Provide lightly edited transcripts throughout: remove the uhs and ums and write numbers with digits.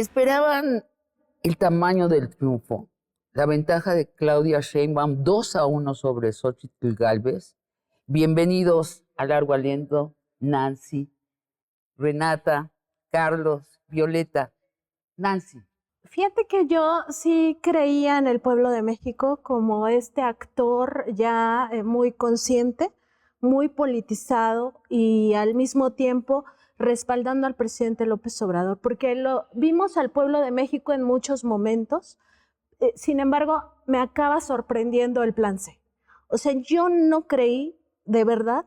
¿Esperaban el tamaño del triunfo? La ventaja de Claudia Sheinbaum 2-1 sobre Xóchitl Gálvez. Bienvenidos a Largo Aliento, Nancy, Renata, Carlos, Violeta. Nancy. Fíjate que yo sí creía en el pueblo de México como este actor ya muy consciente, muy politizado y al mismo tiempo respaldando al presidente López Obrador, porque lo vimos al pueblo de México en muchos momentos. Sin embargo, me acaba sorprendiendo el plan C. O sea, yo no creí de verdad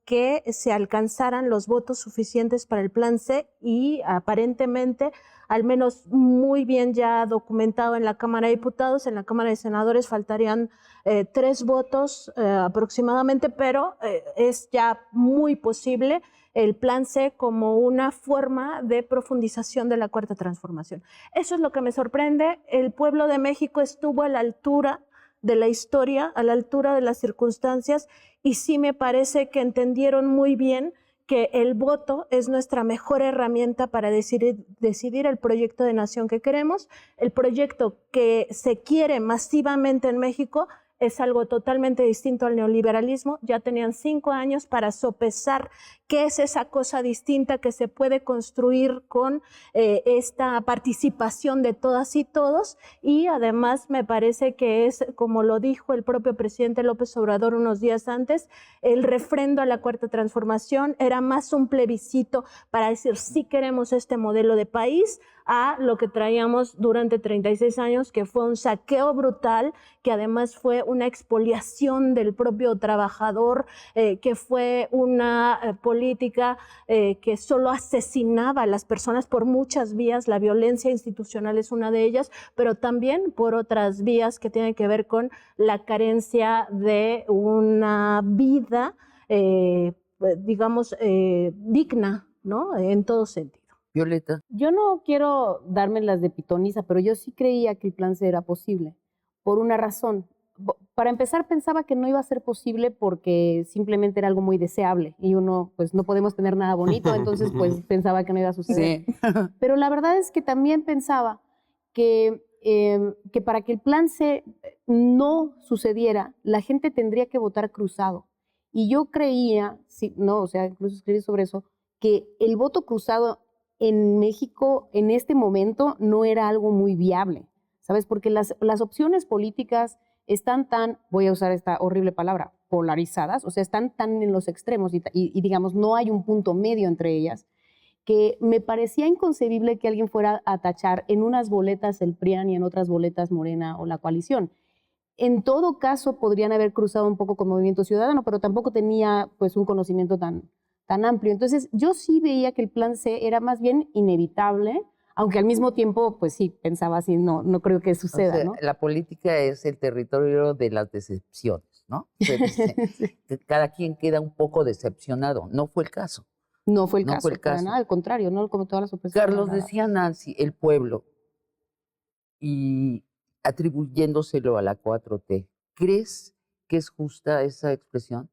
que se alcanzaran los votos suficientes para el plan C y aparentemente, al menos muy bien ya documentado en la Cámara de Diputados, en la Cámara de Senadores faltarían 3 votos aproximadamente, pero es ya muy posible el plan C como una forma de profundización de la Cuarta Transformación. Eso es lo que me sorprende. El pueblo de México estuvo a la altura de la historia, a la altura de las circunstancias, y sí me parece que entendieron muy bien que el voto es nuestra mejor herramienta para decidir el proyecto de nación que queremos. El proyecto que se quiere masivamente en México es algo totalmente distinto al neoliberalismo. Ya tenían 5 años para sopesar qué es esa cosa distinta que se puede construir con esta participación de todas y todos, y además me parece que es, como lo dijo el propio presidente López Obrador unos días antes, el refrendo a la Cuarta Transformación era más un plebiscito para decir sí queremos este modelo de país, a lo que traíamos durante 36 años, que fue un saqueo brutal, que además fue una expoliación del propio trabajador, que fue una política que solo asesinaba a las personas por muchas vías. La violencia institucional es una de ellas, pero también por otras vías que tienen que ver con la carencia de una vida, digamos, digna, ¿no? En todo sentido. Violeta. Yo no quiero darme las de pitoniza, pero yo sí creía que el plan C era posible, por una razón. Para empezar, pensaba que no iba a ser posible porque simplemente era algo muy deseable y uno, pues no podemos tener nada bonito, entonces pues pensaba que no iba a suceder. Sí. Pero la verdad es que también pensaba que para que el plan C no sucediera, la gente tendría que votar cruzado. Y yo creía, sí, no, o sea, incluso escribí sobre eso, que el voto cruzado en México en este momento no era algo muy viable, ¿sabes? Porque las opciones políticas están tan, voy a usar esta horrible palabra, polarizadas, o sea, están tan en los extremos y digamos, no hay un punto medio entre ellas, que me parecía inconcebible que alguien fuera a tachar en unas boletas el PRIAN y en otras boletas Morena o la coalición. En todo caso, podrían haber cruzado un poco con Movimiento Ciudadano, pero tampoco tenía pues un conocimiento tan amplio. Entonces, yo sí veía que el plan C era más bien inevitable, aunque al mismo tiempo, pues sí, pensaba así, no creo que suceda, o sea, ¿no? La política es el territorio de las decepciones, ¿no? Se dice que cada quien queda un poco decepcionado. No fue el caso. No fue el caso, para nada, al contrario, no como todas las oposiciones. Carlos, decía Nancy, el pueblo, y atribuyéndoselo a la 4T. ¿Crees que es justa esa expresión?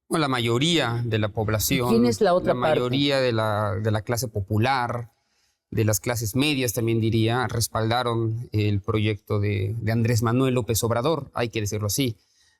Bueno, la mayoría de la población, ¿quién es la otra parte? Mayoría de la clase popular, de las clases medias también diría, respaldaron el proyecto de Andrés Manuel López Obrador, hay que decirlo así.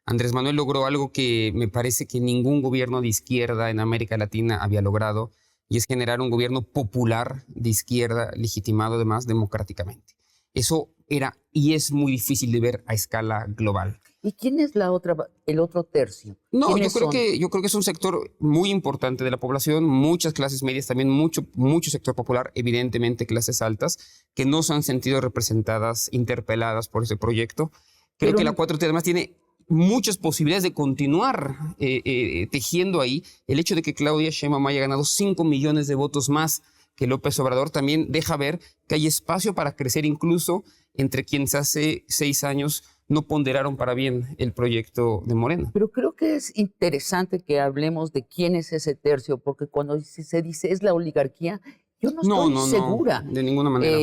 Andrés Manuel logró algo que me parece que ningún gobierno de izquierda en América Latina había logrado, y es generar un gobierno popular de izquierda, legitimado además democráticamente. Eso era y es muy difícil de ver a escala global. ¿Y quién es el otro tercio? No, yo creo que es un sector muy importante de la población, muchas clases medias, también mucho sector popular, evidentemente clases altas, que no se han sentido representadas, interpeladas por ese proyecto. Creo que la 4T además tiene muchas posibilidades de continuar tejiendo ahí. El hecho de que Claudia Sheinbaum haya ganado 5 millones de votos más que López Obrador también deja ver que hay espacio para crecer incluso entre quienes hace 6 años no ponderaron para bien el proyecto de Morena. Pero creo que es interesante que hablemos de quién es ese tercio, porque cuando se dice es la oligarquía, yo no estoy segura. No, de ninguna manera.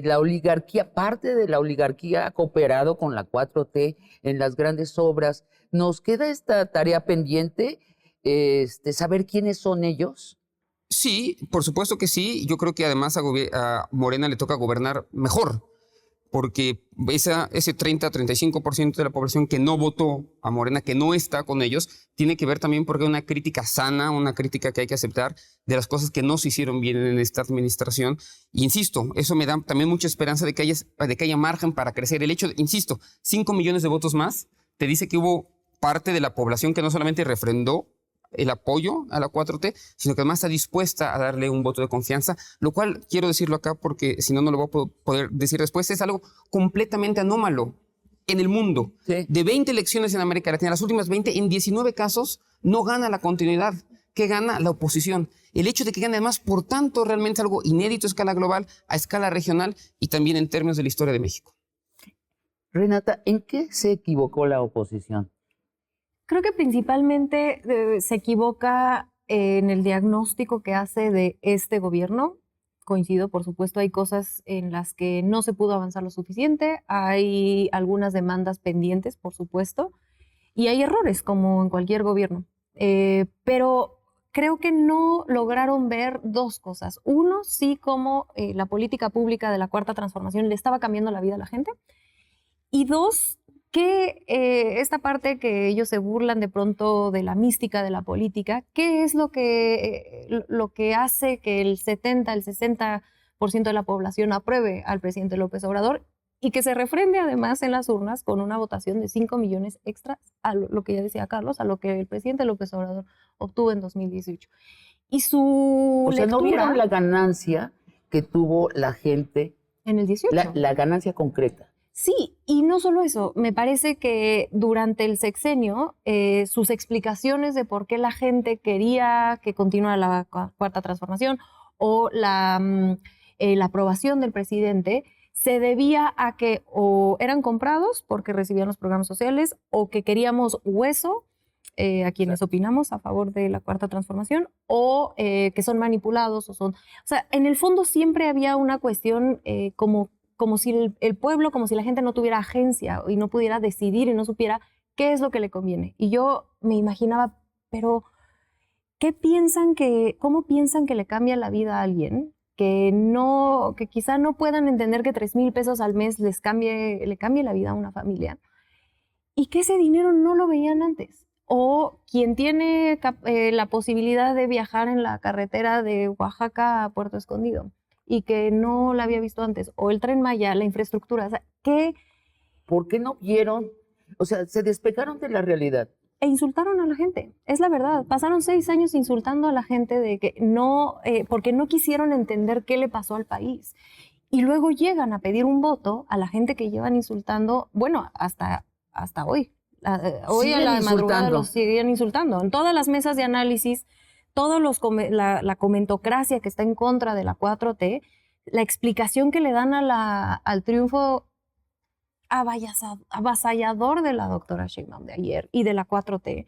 La oligarquía, parte de la oligarquía ha cooperado con la 4T en las grandes obras. Nos queda esta tarea pendiente, saber quiénes son ellos. Sí, por supuesto que sí. Yo creo que además a Morena le toca gobernar mejor, porque ese 30-35% de la población que no votó a Morena, que no está con ellos, tiene que ver también porque hay una crítica sana, una crítica que hay que aceptar de las cosas que no se hicieron bien en esta administración. Y insisto, eso me da también mucha esperanza de que haya margen para crecer. El hecho, insisto, 5 millones de votos más, te dice que hubo parte de la población que no solamente refrendó el apoyo a la 4T, sino que además está dispuesta a darle un voto de confianza, lo cual quiero decirlo acá porque si no, no lo voy a poder decir después, es algo completamente anómalo en el mundo. Sí. De 20 elecciones en América Latina, las últimas 20, en 19 casos no gana la continuidad, que gana la oposición. El hecho de que gane además, por tanto, realmente algo inédito a escala global, a escala regional y también en términos de la historia de México. Renata, ¿en qué se equivocó la oposición? Creo que principalmente se equivoca en el diagnóstico que hace de este gobierno. Coincido, por supuesto, hay cosas en las que no se pudo avanzar lo suficiente, hay algunas demandas pendientes, por supuesto, y hay errores, como en cualquier gobierno. Pero creo que no lograron ver dos cosas. Uno, sí, como la política pública de la Cuarta Transformación le estaba cambiando la vida a la gente. Y dos, que esta parte que ellos se burlan de pronto de la mística de la política, ¿qué es lo que hace que el 60% de la población apruebe al presidente López Obrador y que se refrende además en las urnas con una votación de 5 millones extras a lo que ya decía Carlos, a lo que el presidente López Obrador obtuvo en 2018? Y su O sea, lectura, ¿no vieron la ganancia que tuvo la gente? en el 18. La ganancia concreta. Sí, y no solo eso, me parece que durante el sexenio sus explicaciones de por qué la gente quería que continuara la Cuarta Transformación o la aprobación del presidente se debía a que o eran comprados porque recibían los programas sociales o que queríamos hueso a quienes opinamos a favor de la Cuarta Transformación o que son manipulados o sea, en el fondo siempre había una cuestión como si el pueblo, como si la gente no tuviera agencia y no pudiera decidir y no supiera qué es lo que le conviene. Y yo me imaginaba, pero ¿cómo piensan que le cambia la vida a alguien que quizá no puedan entender que 3,000 pesos al mes le cambie la vida a una familia? Y que ese dinero no lo veían antes. O quien tiene la posibilidad de viajar en la carretera de Oaxaca a Puerto Escondido y que no la había visto antes, o el Tren Maya, la infraestructura, o sea, ¿Por qué no vieron? O sea, se despegaron de la realidad. E insultaron a la gente, es la verdad. Pasaron 6 años insultando a la gente de que porque no quisieron entender qué le pasó al país. Y luego llegan a pedir un voto a la gente que llevan insultando, bueno, hasta hoy. Hoy a la madrugada los siguen insultando. En todas las mesas de análisis, la comentocracia que está en contra de la 4T, la explicación que le dan al triunfo avasallador de la doctora Sheinbaum de ayer y de la 4T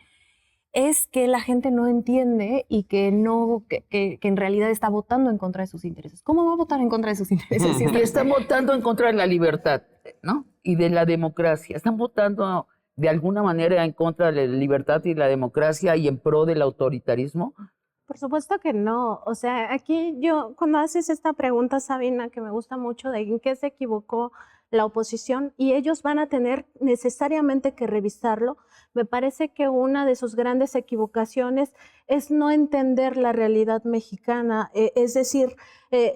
es que la gente no entiende y que en realidad está votando en contra de sus intereses. ¿Cómo va a votar en contra de sus intereses? Y están votando en contra de la libertad, ¿no? Y de la democracia. Están votando de alguna manera en contra de la libertad y la democracia y en pro del autoritarismo. Por supuesto que no. O sea, aquí cuando haces esta pregunta, Sabina, que me gusta mucho, de en qué se equivocó la oposición, y ellos van a tener necesariamente que revisarlo, me parece que una de sus grandes equivocaciones es no entender la realidad mexicana, es decir,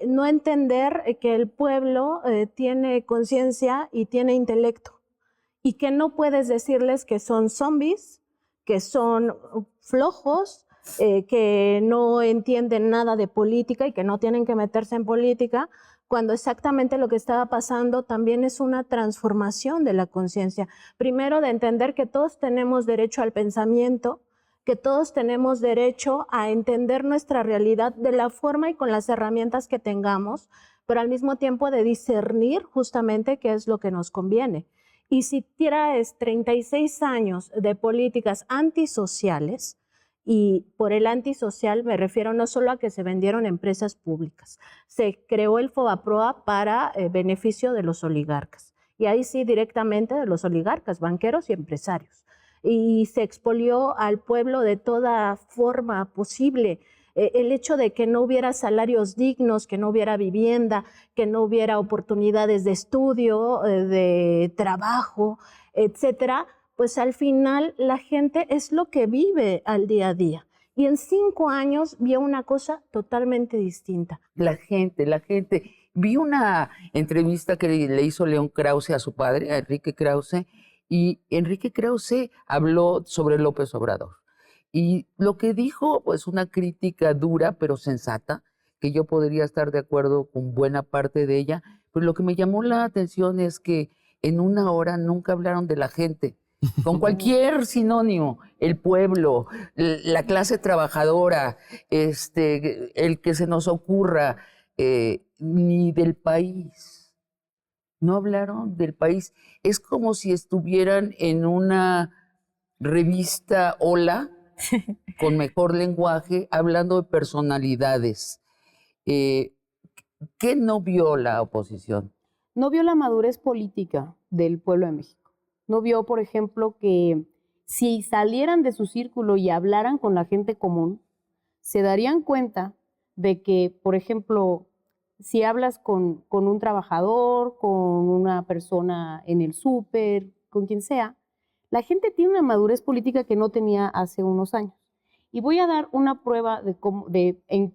no entender que el pueblo tiene conciencia y tiene intelecto, y que no puedes decirles que son zombies, que son flojos, que no entienden nada de política y que no tienen que meterse en política, cuando exactamente lo que estaba pasando también es una transformación de la conciencia. Primero, de entender que todos tenemos derecho al pensamiento, que todos tenemos derecho a entender nuestra realidad de la forma y con las herramientas que tengamos, pero al mismo tiempo de discernir justamente qué es lo que nos conviene. Y si traes 36 años de políticas antisociales, y por el antisocial me refiero no solo a que se vendieron empresas públicas, se creó el FOBAPROA para beneficio de los oligarcas, y ahí sí directamente de los oligarcas, banqueros y empresarios, y se expolió al pueblo de toda forma posible, el hecho de que no hubiera salarios dignos, que no hubiera vivienda, que no hubiera oportunidades de estudio, de trabajo, etcétera, pues al final la gente es lo que vive al día a día. Y en 5 años vio una cosa totalmente distinta. La gente. Vi una entrevista que le hizo León Krause a su padre, a Enrique Krause, y Enrique Krause habló sobre López Obrador. Y lo que dijo, pues una crítica dura pero sensata, que yo podría estar de acuerdo con buena parte de ella, pero lo que me llamó la atención es que en 1 hora nunca hablaron de la gente, con cualquier sinónimo, el pueblo, la clase trabajadora, el que se nos ocurra, ni del país. No hablaron del país. Es como si estuvieran en una revista Hola, con mejor lenguaje, hablando de personalidades. ¿Qué no vio la oposición? No vio la madurez política del pueblo de México. No vio, por ejemplo, que si salieran de su círculo y hablaran con la gente común, se darían cuenta de que, por ejemplo, si hablas con un trabajador, con una persona en el súper, con quien sea, la gente tiene una madurez política que no tenía hace unos años. Y voy a dar una prueba en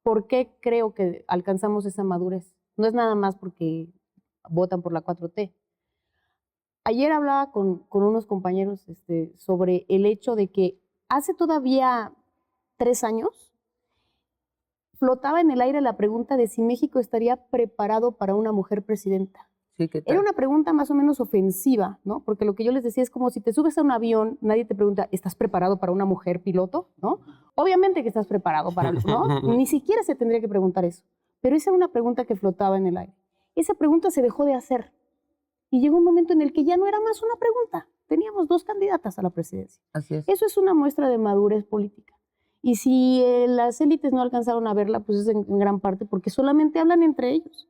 por qué creo que alcanzamos esa madurez. No es nada más porque votan por la 4T. Ayer hablaba con unos compañeros sobre el hecho de que hace todavía 3 años flotaba en el aire la pregunta de si México estaría preparado para una mujer presidenta. Sí, ¿qué tal? Era una pregunta más o menos ofensiva, ¿no? Porque lo que yo les decía es como si te subes a un avión, nadie te pregunta, ¿estás preparado para una mujer piloto? ¿No? Obviamente que estás preparado para, ¿no? Ni siquiera se tendría que preguntar eso. Pero esa era una pregunta que flotaba en el aire. Esa pregunta se dejó de hacer. Y llegó un momento en el que ya no era más una pregunta. Teníamos 2 candidatas a la presidencia. Así es. Eso es una muestra de madurez política. Y si las élites no alcanzaron a verla, pues es en gran parte porque solamente hablan entre ellos.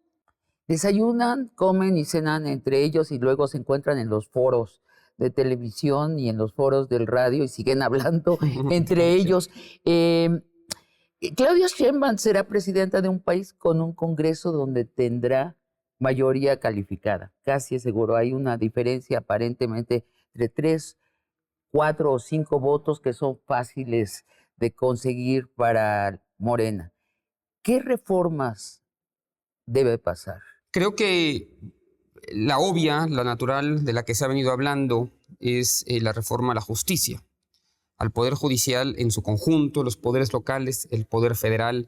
Desayunan, comen y cenan entre ellos y luego se encuentran en los foros de televisión y en los foros del radio y siguen hablando entre ellos. Claudia Sheinbaum será presidenta de un país con un Congreso donde tendrá mayoría calificada, casi seguro. Hay una diferencia aparentemente entre 3, 4 o 5 votos que son fáciles de conseguir para Morena. ¿Qué reformas debe pasar? Creo que la obvia, la natural, de la que se ha venido hablando, es la reforma a la justicia, al Poder Judicial en su conjunto, los poderes locales, el Poder Federal.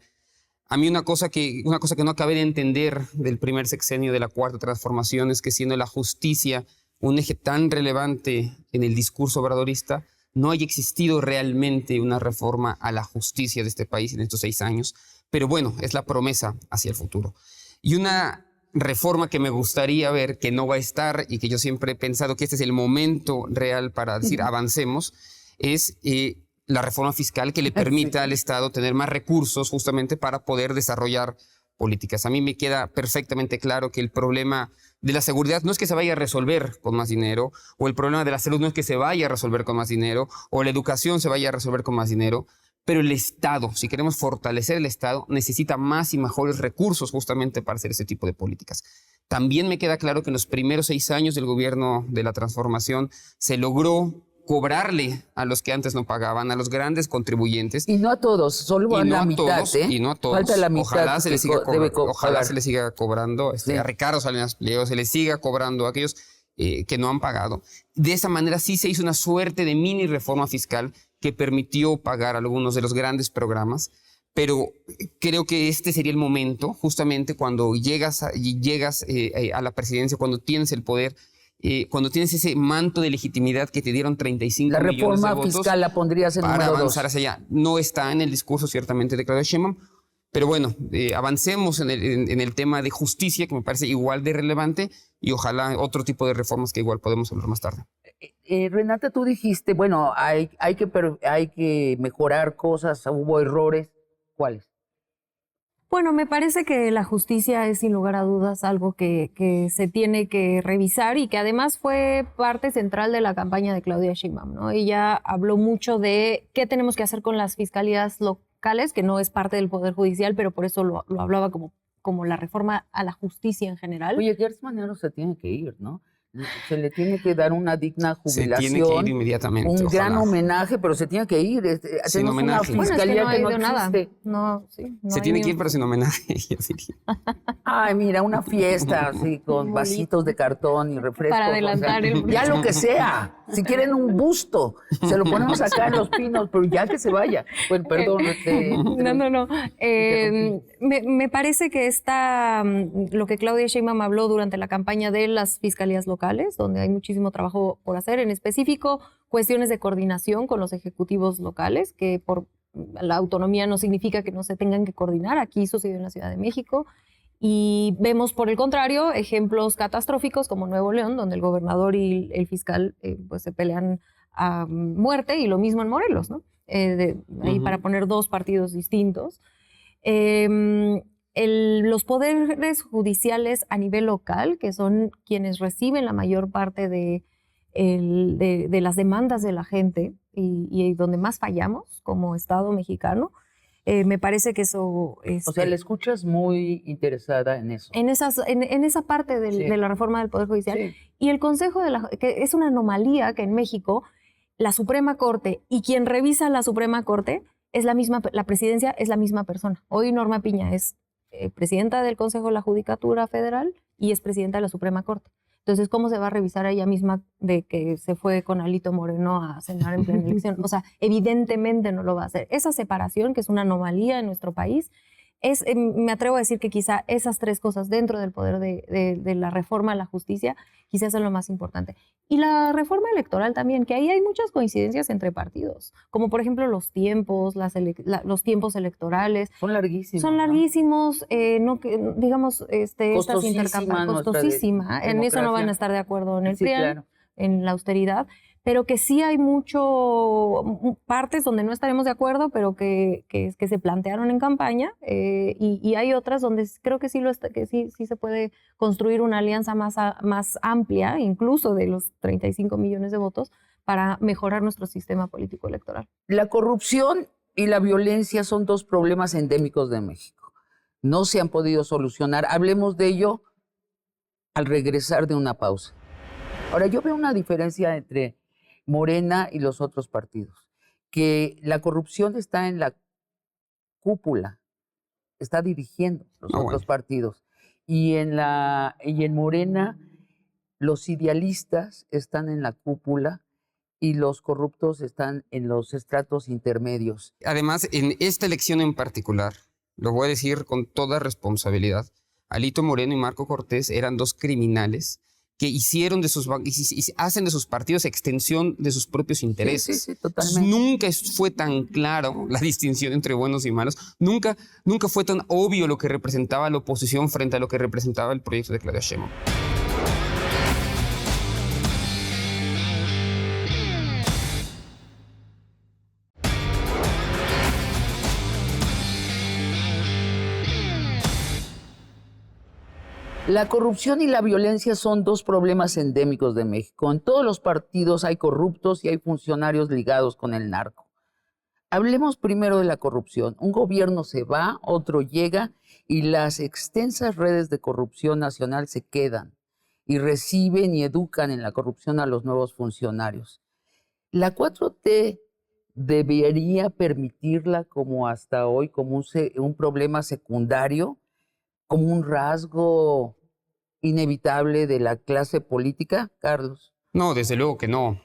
A mí una cosa que no acabé de entender del primer sexenio de la Cuarta Transformación es que siendo la justicia un eje tan relevante en el discurso obradorista, no haya existido realmente una reforma a la justicia de este país en estos 6 años. Pero bueno, es la promesa hacia el futuro. Y una reforma que me gustaría ver, que no va a estar y que yo siempre he pensado que este es el momento real para decir avancemos, es la reforma fiscal que le permita al Estado tener más recursos justamente para poder desarrollar políticas. A mí me queda perfectamente claro que el problema de la seguridad no es que se vaya a resolver con más dinero, o el problema de la salud no es que se vaya a resolver con más dinero, o la educación se vaya a resolver con más dinero, pero el Estado, si queremos fortalecer el Estado, necesita más y mejores recursos justamente para hacer ese tipo de políticas. También me queda claro que en los primeros 6 años del gobierno de la transformación se logró cobrarle a los que antes no pagaban, a los grandes contribuyentes. Y no a todos, solo a la mitad, todos, ¿eh? Y no a todos. Falta la mitad. Ojalá se les siga ojalá se les siga cobrando Sí. a Ricardo Salinas Pliego, se les siga cobrando a aquellos que no han pagado. De esa manera sí se hizo una suerte de mini reforma fiscal que permitió pagar algunos de los grandes programas, pero creo que este sería el momento, justamente cuando llegas a la presidencia, cuando tienes el poder, cuando tienes ese manto de legitimidad que te dieron 35 millones de votos. La reforma fiscal la pondrías en para número 2. avanzar hacia allá. No está en el discurso ciertamente de Claudia Sheinbaum, pero bueno, avancemos en el tema de justicia, que me parece igual de relevante, y ojalá otro tipo de reformas que igual podemos hablar más tarde. Renata, tú dijiste, bueno, hay que mejorar cosas, hubo errores. ¿Cuáles? Bueno, me parece que la justicia es sin lugar a dudas algo que se tiene que revisar y que además fue parte central de la campaña de Claudia Sheinbaum, ¿no? Ella habló mucho de qué tenemos que hacer con las fiscalías locales, que no es parte del Poder Judicial, pero por eso lo hablaba como la reforma a la justicia en general. Oye, Gertz Manero se tiene que ir, ¿no? Se le tiene que dar una digna jubilación. Se tiene que ir inmediatamente. Un ojalá. gran homenaje, pero se tiene que ir. Sin Tenemos una homenaje. Bueno, es que fiscalía no ha que no habido nada. existe. No, sí, no Se hay tiene ni que ir, un- pero sin homenaje, yo diría. Ay, mira, una fiesta así con Muy vasitos de cartón y refrescos. Para adelantar el- Ya lo que sea. Si quieren un busto, se lo ponemos acá en Los Pinos, pero ya que se vaya. Bueno, perdón. No. Me parece que lo que Claudia Sheinbaum habló durante la campaña de las fiscalías locales, donde hay muchísimo trabajo por hacer, en específico cuestiones de coordinación con los ejecutivos locales, que por la autonomía no significa que no se tengan que coordinar. Aquí sucedió en la Ciudad de México. Y vemos, por el contrario, ejemplos catastróficos como Nuevo León, donde el gobernador y el fiscal pues se pelean a muerte, y lo mismo en Morelos, ¿no? Ahí para poner dos partidos distintos. Los poderes judiciales a nivel local, que son quienes reciben la mayor parte de las demandas de la gente y donde más fallamos como Estado mexicano, me parece que eso... O sea, la escuchas muy interesada en eso. en esa parte Sí. de la reforma del Poder Judicial. Sí. Y el Consejo que es una anomalía que en México la Suprema Corte y quien revisa la Suprema Corte es la misma, la presidencia es la misma persona. Hoy Norma Piña es presidenta del Consejo de la Judicatura Federal y es presidenta de la Suprema Corte. Entonces, ¿cómo se va a revisar a ella misma de que se fue con Alito Moreno a cenar en plena elección? O sea, evidentemente no lo va a hacer. Esa separación, que es una anomalía en nuestro país, me atrevo a decir que quizá esas tres cosas dentro del poder de la reforma a la justicia quizás son lo más importante. Y la reforma electoral también, que ahí hay muchas coincidencias entre partidos, como por ejemplo los tiempos, los tiempos electorales. Son larguísimos. Son ¿no? digamos, Costosísima nuestra costosísima. En eso no van a estar de acuerdo en el Sí, PRIAN, claro. en la austeridad, pero que sí hay partes donde no estaremos de acuerdo, pero que se plantearon en campaña, y hay otras donde creo que sí se puede construir una alianza más amplia, incluso de los 35 millones de votos, para mejorar nuestro sistema político electoral. La corrupción y la violencia son dos problemas endémicos de México. No se han podido solucionar. Hablemos de ello al regresar de una pausa. Ahora, yo veo una diferencia entre Morena y los otros partidos, que la corrupción está en la cúpula, está dirigiendo los otros partidos, y en Morena los idealistas están en la cúpula y los corruptos están en los estratos intermedios. Además, en esta elección en particular, lo voy a decir con toda responsabilidad, Alito Moreno y Marco Cortés eran dos criminales que hacen de sus partidos extensión de sus propios intereses. Sí, totalmente. Nunca fue tan claro la distinción entre buenos y malos. Nunca fue tan obvio lo que representaba la oposición frente a lo que representaba el proyecto de Claudia Sheinbaum. La corrupción y la violencia son dos problemas endémicos de México. En todos los partidos hay corruptos y hay funcionarios ligados con el narco. Hablemos primero de la corrupción. Un gobierno se va, otro llega y las extensas redes de corrupción nacional se quedan y reciben y educan en la corrupción a los nuevos funcionarios. La 4T debería permitirla como hasta hoy, como un problema secundario, como un rasgo inevitable de la clase política, Carlos. No, desde luego que no.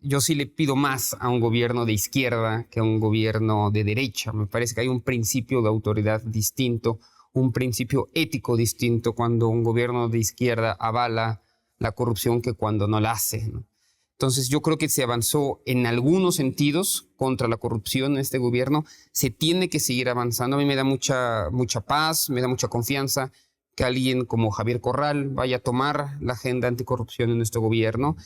Yo sí le pido más a un gobierno de izquierda que a un gobierno de derecha. Me parece que hay un principio de autoridad distinto, un principio ético distinto cuando un gobierno de izquierda avala la corrupción que cuando no la hace, ¿no? Entonces yo creo que se avanzó en algunos sentidos contra la corrupción en este gobierno. Se tiene que seguir avanzando. A mí me da mucha paz, me da mucha confianza que alguien como Javier Corral vaya a tomar la agenda anticorrupción en nuestro gobierno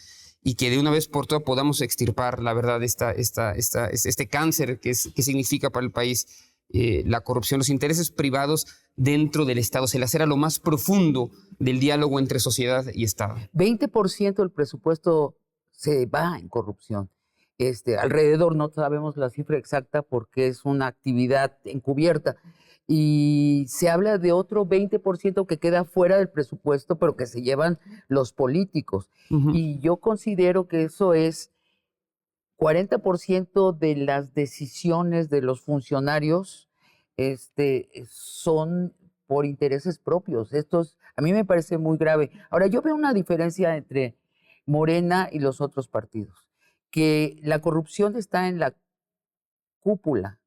y que de una vez por todas podamos extirpar, la verdad, este cáncer que significa para el país la corrupción, los intereses privados dentro del Estado. Se lacera lo más profundo del diálogo entre sociedad y Estado. 20% del presupuesto se va en corrupción. alrededor, no sabemos la cifra exacta porque es una actividad encubierta. Y se habla de otro 20% que queda fuera del presupuesto, pero que se llevan los políticos. Y yo considero que eso es 40% de las decisiones de los funcionarios son por intereses propios. A mí me parece muy grave. Ahora, yo veo una diferencia entre Morena y los otros partidos, que la corrupción está en la cúpula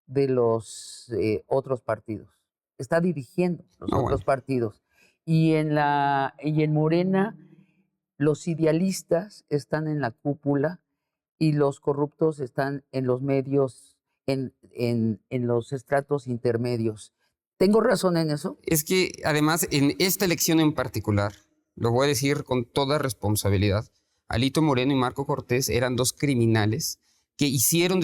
de los otros partidos, está dirigiendo los otros partidos. Y en Morena, los idealistas están en la cúpula y los corruptos están en los medios, en los estratos intermedios. ¿Tengo razón en eso? Es que además en esta elección en particular, lo voy a decir con toda responsabilidad, Alito Moreno y Marco Cortés eran dos criminales que hicieron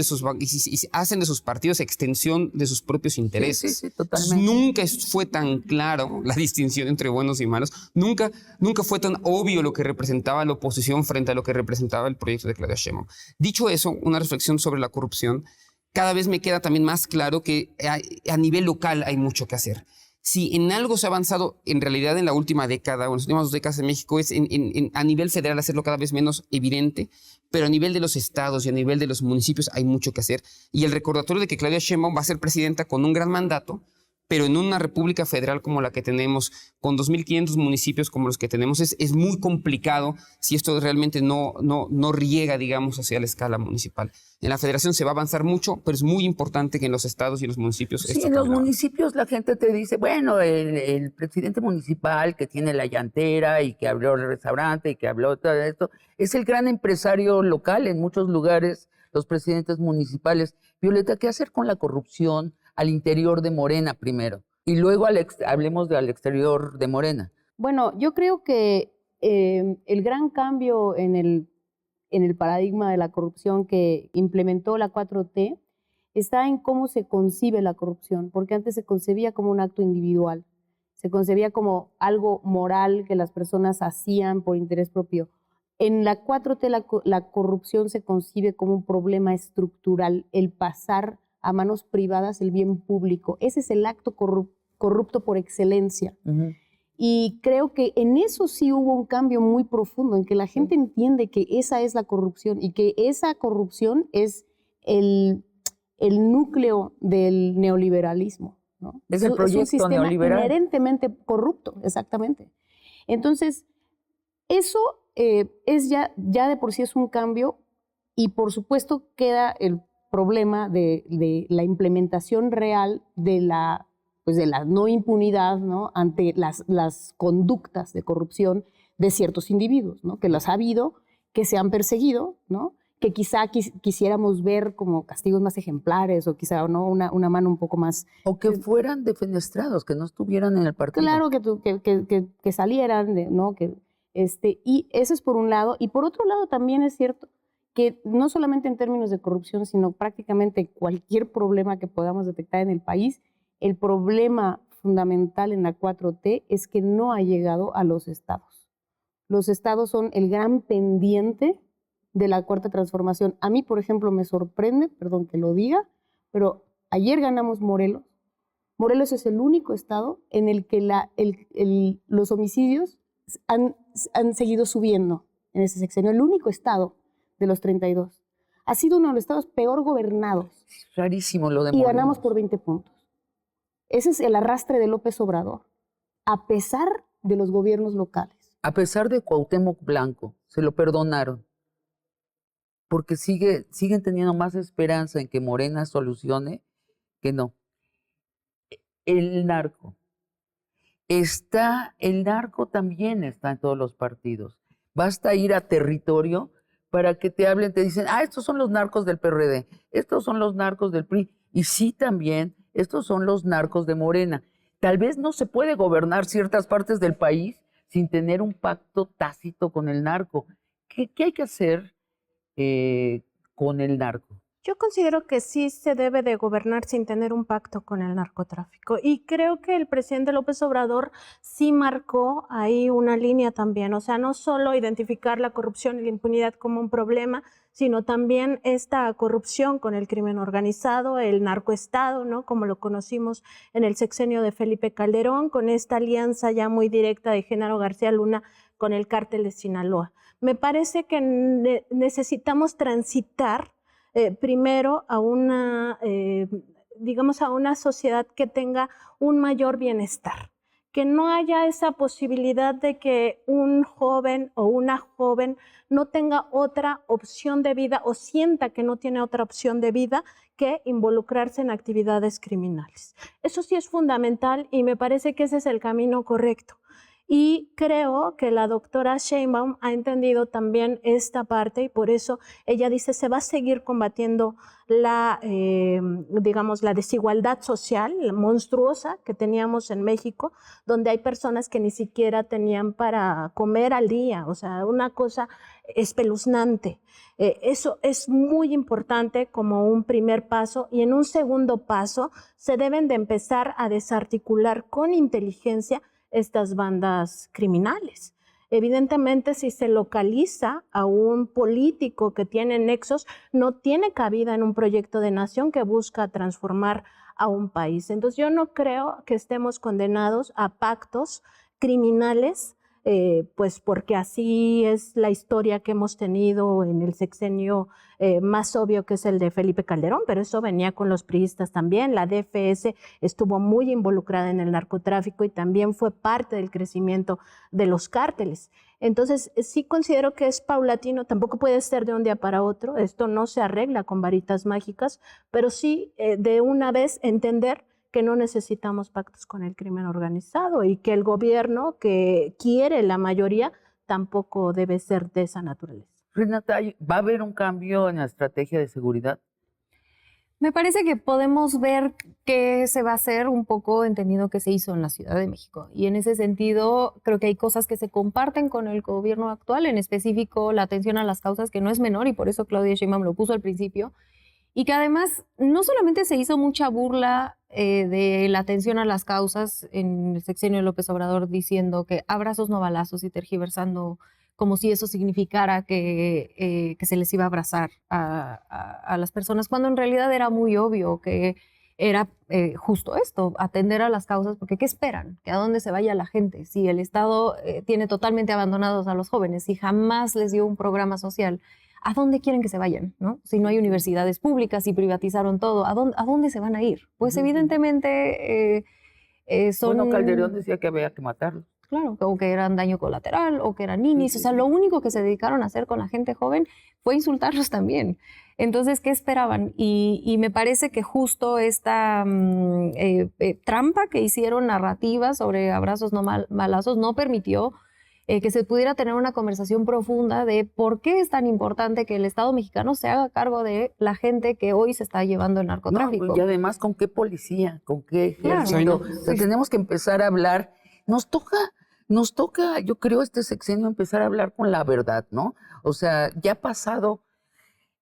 hacen de sus partidos extensión de sus propios intereses. Sí, totalmente. Nunca fue tan claro la distinción entre buenos y malos. Nunca fue tan obvio lo que representaba la oposición frente a lo que representaba el proyecto de Claudia Sheinbaum. Dicho eso, una reflexión sobre la corrupción. Cada vez me queda también más claro que a nivel local hay mucho que hacer. Si en algo se ha avanzado en realidad en la última década o en las últimas 2 décadas en México es a nivel federal hacerlo cada vez menos evidente, pero a nivel de los estados y a nivel de los municipios hay mucho que hacer. Y el recordatorio de que Claudia Sheinbaum va a ser presidenta con un gran mandato, pero en una república federal como la que tenemos, con 2.500 municipios como los que tenemos, es muy complicado si esto realmente no riega, digamos, hacia la escala municipal. En la federación se va a avanzar mucho, pero es muy importante que en los estados y en los municipios... Sí, en los municipios la gente te dice, bueno, el presidente municipal que tiene la llantera y que abrió el restaurante y que habló todo esto, es el gran empresario local en muchos lugares, los presidentes municipales. Violeta, ¿qué hacer con la corrupción al interior de Morena primero? Y luego hablemos al exterior de Morena. Bueno, yo creo que el gran cambio en el paradigma de la corrupción que implementó la 4T está en cómo se concibe la corrupción, porque antes se concebía como un acto individual, se concebía como algo moral que las personas hacían por interés propio. En la 4T la corrupción se concibe como un problema estructural, el pasar a manos privadas el bien público. Ese es el acto corrupto por excelencia. Y creo que en eso sí hubo un cambio muy profundo, en que la gente entiende que esa es la corrupción y que esa corrupción es el núcleo del neoliberalismo, ¿no? Es el proyecto es un sistema neoliberal inherentemente corrupto, exactamente. Entonces, eso es ya de por sí es un cambio y por supuesto queda el problema de la implementación real de la no impunidad, ¿no?, ante las conductas de corrupción de ciertos individuos, ¿no?, que las ha habido, que se han perseguido, ¿no?, que quizá quisiéramos ver como castigos más ejemplares o quizá, ¿no?, una mano un poco más... O que fueran defenestrados, que no estuvieran en el partido. Claro, que salieran, ¿no?, y eso es por un lado. Y por otro lado también es cierto que no solamente en términos de corrupción, sino prácticamente cualquier problema que podamos detectar en el país, el problema fundamental en la 4T es que no ha llegado a los estados. Los estados son el gran pendiente de la Cuarta Transformación. A mí, por ejemplo, me sorprende, perdón que lo diga, pero ayer ganamos Morelos. Morelos es el único estado en el que los homicidios han seguido subiendo en ese sexenio. El único estado de los 32. Ha sido uno de los estados peor gobernados. Rarísimo lo de Y Morelos. ganamos por 20 puntos. Ese es el arrastre de López Obrador, a pesar de los gobiernos locales. A pesar de Cuauhtémoc Blanco, se lo perdonaron, porque siguen teniendo más esperanza en que Morena solucione que no. El narco también está en todos los partidos. Basta ir a territorio para que te hablen, te dicen, estos son los narcos del PRD, estos son los narcos del PRI, y sí también, estos son los narcos de Morena. Tal vez no se puede gobernar ciertas partes del país sin tener un pacto tácito con el narco. ¿Qué hay que hacer con el narco? Yo considero que sí se debe de gobernar sin tener un pacto con el narcotráfico y creo que el presidente López Obrador sí marcó ahí una línea también, o sea, no solo identificar la corrupción y la impunidad como un problema, sino también esta corrupción con el crimen organizado, el narcoestado, ¿no? Como lo conocimos en el sexenio de Felipe Calderón, con esta alianza ya muy directa de Genaro García Luna con el cártel de Sinaloa. Me parece que necesitamos transitar primero a una, digamos, a una sociedad que tenga un mayor bienestar, que no haya esa posibilidad de que un joven o una joven no tenga otra opción de vida o sienta que no tiene otra opción de vida que involucrarse en actividades criminales. Eso sí es fundamental y me parece que ese es el camino correcto. Y creo que la doctora Sheinbaum ha entendido también esta parte y por eso ella dice se va a seguir combatiendo la, digamos, la desigualdad social monstruosa que teníamos en México, donde hay personas que ni siquiera tenían para comer al día, o sea, una cosa espeluznante. Eso es muy importante como un primer paso y en un segundo paso se deben de empezar a desarticular con inteligencia estas bandas criminales. Evidentemente, si se localiza a un político que tiene nexos, no tiene cabida en un proyecto de nación que busca transformar a un país. Entonces, yo no creo que estemos condenados a pactos criminales, pues porque así es la historia que hemos tenido en el sexenio más obvio, que es el de Felipe Calderón, pero eso venía con los priistas también. La DFS estuvo muy involucrada en el narcotráfico y también fue parte del crecimiento de los cárteles. Entonces, sí considero que es paulatino, tampoco puede ser de un día para otro, esto no se arregla con varitas mágicas, pero sí de una vez entender que no necesitamos pactos con el crimen organizado y que el gobierno que quiere la mayoría tampoco debe ser de esa naturaleza. Renata, ¿va a haber un cambio en la estrategia de seguridad? Me parece que podemos ver qué se va a hacer un poco entendiendo que se hizo en la Ciudad de México. Y en ese sentido, creo que hay cosas que se comparten con el gobierno actual, en específico la atención a las causas, que no es menor, y por eso Claudia Sheinbaum lo puso al principio. Y que además no solamente se hizo mucha burla de la atención a las causas en el sexenio de López Obrador diciendo que abrazos no balazos y tergiversando como si eso significara que se les iba a abrazar a las personas, cuando en realidad era muy obvio que era justo esto, atender a las causas, porque ¿qué esperan? ¿Que a dónde se vaya la gente? Si el Estado tiene totalmente abandonados a los jóvenes y jamás les dio un programa social, ¿a dónde quieren que se vayan? ¿No? Si no hay universidades públicas, si privatizaron todo, ¿a dónde se van a ir? Pues evidentemente son... Bueno, Calderón decía que había que matarlos. Claro, o que eran daño colateral, o que eran ninis. O sea, lo único que se dedicaron a hacer con la gente joven fue insultarlos también. Entonces, ¿qué esperaban? Y me parece que justo esta trampa que hicieron narrativa sobre abrazos no balazos no permitió que se pudiera tener una conversación profunda de por qué es tan importante que el Estado mexicano se haga cargo de la gente que hoy se está llevando el narcotráfico. No, y además, ¿con qué policía? ¿Con qué ejército? Claro. O sea, tenemos que empezar a hablar. Nos toca, yo creo, este sexenio empezar a hablar con la verdad, ¿no? O sea, ya ha pasado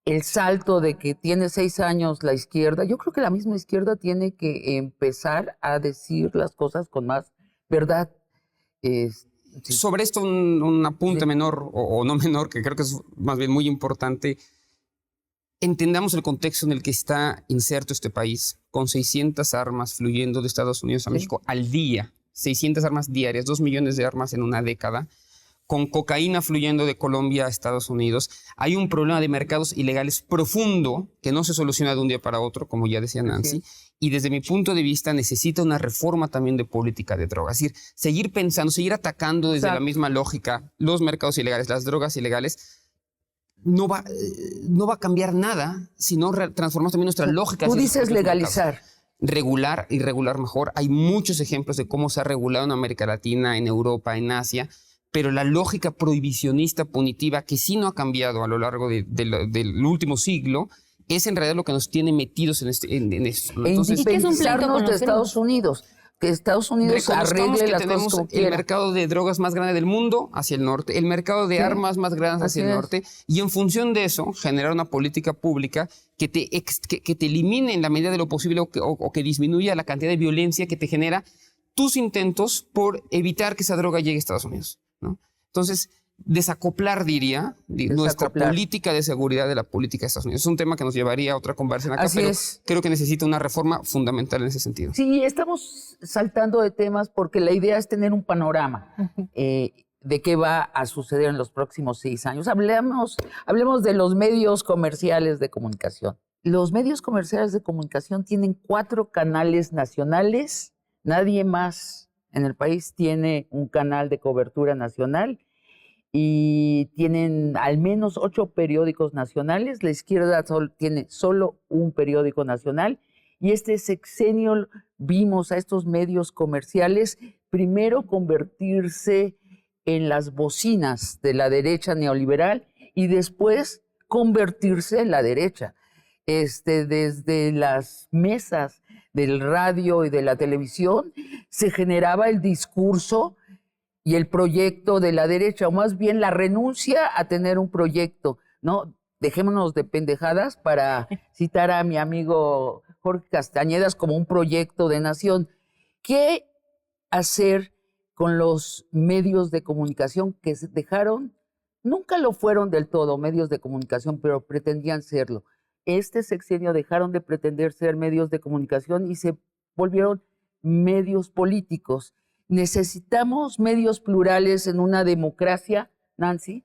el salto de que tiene 6 años la izquierda. Yo creo que la misma izquierda tiene que empezar a decir las cosas con más verdad. Sí. Sobre esto, un apunte menor o no menor, que creo que es más bien muy importante. Entendamos el contexto en el que está inserto este país, con 600 armas fluyendo de Estados Unidos a México al día, 600 armas diarias, 2 millones de armas en una década, con cocaína fluyendo de Colombia a Estados Unidos. Hay un problema de mercados ilegales profundo que no se soluciona de un día para otro, como ya decía Nancy. Y desde mi punto de vista necesita una reforma también de política de drogas. Es decir, seguir pensando, seguir atacando desde la misma lógica los mercados ilegales, las drogas ilegales, no va a cambiar nada si no transformamos también nuestra lógica. Tú dices legalizar. Regular y regular mejor. Hay muchos ejemplos de cómo se ha regulado en América Latina, en Europa, en Asia, pero la lógica prohibicionista punitiva, que sí no ha cambiado a lo largo del último siglo, es en realidad lo que nos tiene metidos en esto. Entonces, independizarnos de Estados Unidos. que Estados Unidos Reconozcamos arregle que las tenemos cosas como el quiera. mercado de drogas más grande del mundo hacia el norte, el mercado de Sí, armas más grande así hacia el es. norte, y en función de eso generar una política pública que te elimine en la medida de lo posible o que disminuya la cantidad de violencia que te genera tus intentos por evitar que esa droga llegue a Estados Unidos, ¿no? Entonces, desacoplar, diría, nuestra Desacoplar. política de seguridad de la política de Estados Unidos. Es un tema que nos llevaría a otra conversación acá, Así pero es. creo que necesita una reforma fundamental en ese sentido. Sí, estamos saltando de temas porque la idea es tener un panorama de qué va a suceder en los próximos 6 años. Hablemos de los medios comerciales de comunicación. Los medios comerciales de comunicación tienen 4 canales nacionales. Nadie más en el país tiene un canal de cobertura nacional y tienen al menos 8 periódicos nacionales. La izquierda tiene solo un periódico nacional. Y este sexenio vimos a estos medios comerciales primero convertirse en las bocinas de la derecha neoliberal y después convertirse en la derecha. Desde las mesas del radio y de la televisión se generaba el discurso y el proyecto de la derecha, o más bien la renuncia a tener un proyecto, ¿no? Dejémonos de pendejadas, para citar a mi amigo Jorge Castañedas, como un proyecto de nación. ¿Qué hacer con los medios de comunicación que se dejaron? Nunca lo fueron del todo medios de comunicación, pero pretendían serlo. Este sexenio dejaron de pretender ser medios de comunicación y se volvieron medios políticos. ¿Necesitamos medios plurales en una democracia, Nancy?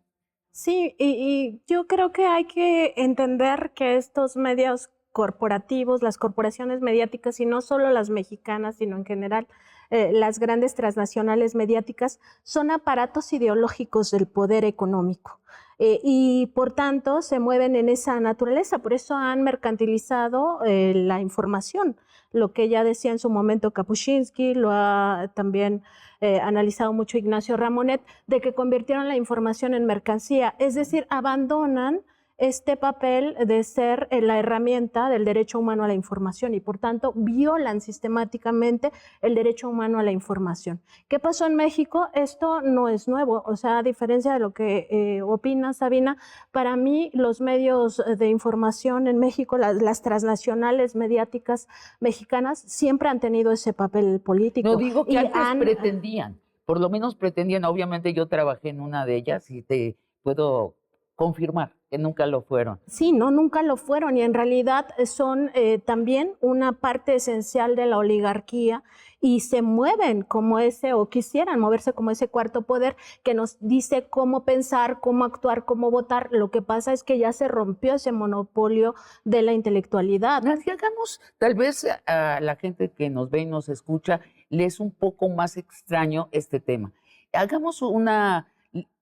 Sí, y yo creo que hay que entender que estos medios corporativos, las corporaciones mediáticas, y no solo las mexicanas, sino en general las grandes transnacionales mediáticas, son aparatos ideológicos del poder económico. Y por tanto se mueven en esa naturaleza, por eso han mercantilizado la información, lo que ya decía en su momento Kapuscinski, lo ha también analizado mucho Ignacio Ramonet, de que convirtieron la información en mercancía, es decir, abandonan este papel de ser la herramienta del derecho humano a la información y por tanto violan sistemáticamente el derecho humano a la información. ¿Qué pasó en México? Esto no es nuevo, o sea, a diferencia de lo que opina Sabina, para mí los medios de información en México, las transnacionales mediáticas mexicanas, siempre han tenido ese papel político. No digo que antes pretendían, por lo menos pretendían, obviamente yo trabajé en una de ellas y te puedo confirmar que nunca lo fueron. Sí, no, nunca lo fueron y en realidad son también una parte esencial de la oligarquía y se mueven como ese, o quisieran moverse como ese cuarto poder que nos dice cómo pensar, cómo actuar, cómo votar. Lo que pasa es que ya se rompió ese monopolio de la intelectualidad. Nancy, hagamos, tal vez a la gente que nos ve y nos escucha le es un poco más extraño este tema. Hagamos una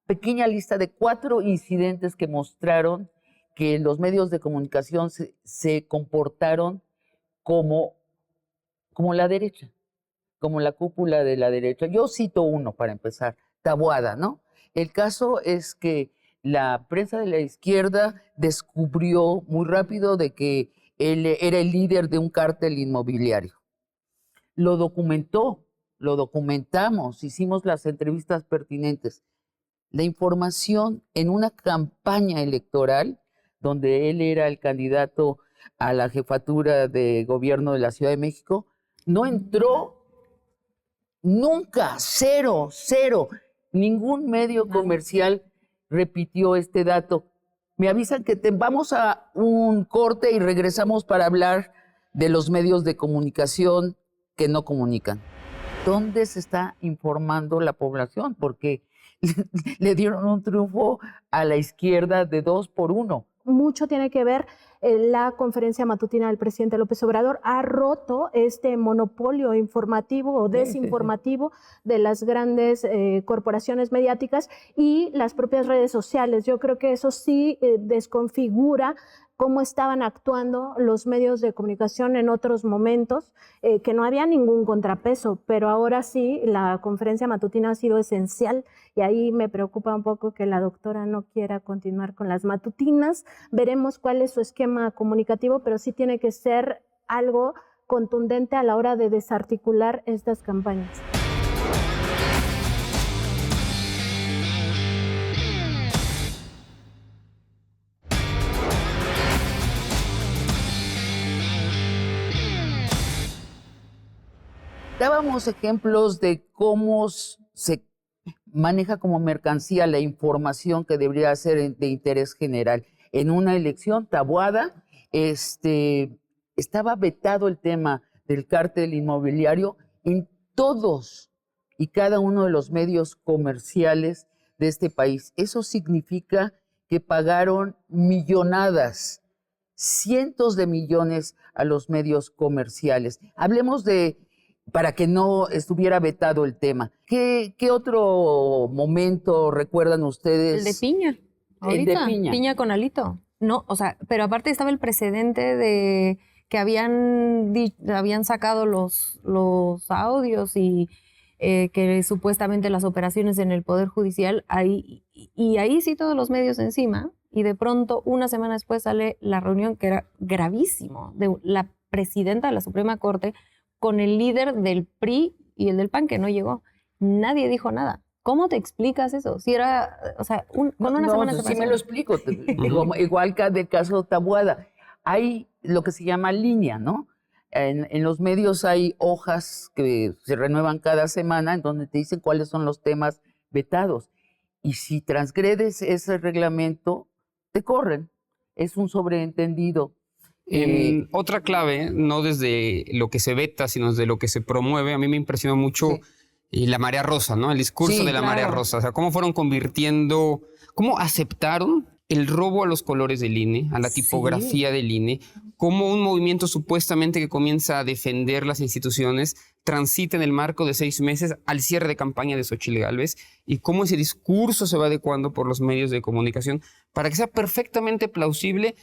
pequeña lista de 4 incidentes que mostraron que los medios de comunicación se comportaron como la derecha, como la cúpula de la derecha. Yo cito uno para empezar, Taboada, ¿no? El caso es que la prensa de la izquierda descubrió muy rápido de que él era el líder de un cártel inmobiliario. Lo documentó, lo documentamos, hicimos las entrevistas pertinentes. La información en una campaña electoral donde él era el candidato a la jefatura de gobierno de la Ciudad de México, no entró nunca, cero. Ningún medio comercial repitió este dato. Me avisan que vamos a un corte y regresamos para hablar de los medios de comunicación que no comunican. ¿Dónde se está informando la población? Porque le dieron un triunfo a la izquierda de 2-1. Mucho tiene que ver la conferencia matutina del presidente López Obrador. Ha roto este monopolio informativo o desinformativo de las grandes corporaciones mediáticas y las propias redes sociales. Yo creo que eso sí desconfigura cómo estaban actuando los medios de comunicación en otros momentos, que no había ningún contrapeso, pero ahora sí la conferencia matutina ha sido esencial y ahí me preocupa un poco que la doctora no quiera continuar con las matutinas. Veremos cuál es su esquema comunicativo, pero sí tiene que ser algo contundente a la hora de desarticular estas campañas. Dábamos ejemplos de cómo se maneja como mercancía la información que debería ser de interés general. En una elección, Taboada, estaba vetado el tema del cártel inmobiliario en todos y cada uno de los medios comerciales de este país. Eso significa que pagaron millonadas, cientos de millones a los medios comerciales. Hablemos para que no estuviera vetado el tema. ¿Qué otro momento recuerdan ustedes? El de Piña. Ahorita, El de Piña. Piña con Alito. No, o sea, pero aparte estaba el precedente de que habían sacado los audios y que supuestamente las operaciones en el Poder Judicial, ahí sí todos los medios encima, y de pronto una semana después sale la reunión que era gravísimo de la presidenta de la Suprema Corte con el líder del PRI y el del PAN, que no llegó. Nadie dijo nada. ¿Cómo te explicas eso? Si era, o sea, con una semana sí me lo explico. Igual que del caso Taboada. Hay lo que se llama línea, ¿no? En los medios hay hojas que se renuevan cada semana en donde te dicen cuáles son los temas vetados. Y si transgredes ese reglamento, te corren. Es un sobreentendido. Otra clave, no desde lo que se veta, sino desde lo que se promueve, a mí me impresionó mucho la marea rosa, ¿no? El discurso de la marea rosa. O sea, cómo fueron convirtiendo, cómo aceptaron el robo a los colores del INE, a la tipografía del INE, cómo un movimiento supuestamente que comienza a defender las instituciones transita en el marco de 6 meses al cierre de campaña de Xóchitl Gálvez, y cómo ese discurso se va adecuando por los medios de comunicación para que sea perfectamente plausible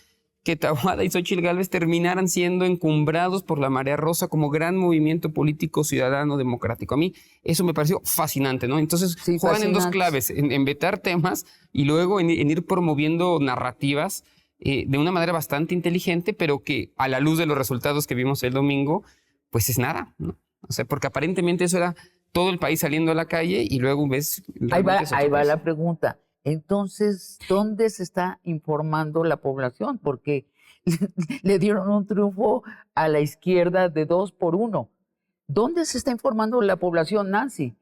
que Taboada y Xóchitl Gálvez terminaran siendo encumbrados por la marea rosa como gran movimiento político ciudadano democrático. A mí eso me pareció fascinante, ¿no? Entonces juegan en dos claves, en vetar temas y luego en ir promoviendo narrativas de una manera bastante inteligente, pero que a la luz de los resultados que vimos el domingo, pues es nada, ¿no? O sea, porque aparentemente eso era todo el país saliendo a la calle y luego ves... Ahí va la pregunta. Entonces, ¿dónde se está informando la población? Porque le dieron un triunfo a la izquierda de 2-1. ¿Dónde se está informando la población, Nancy?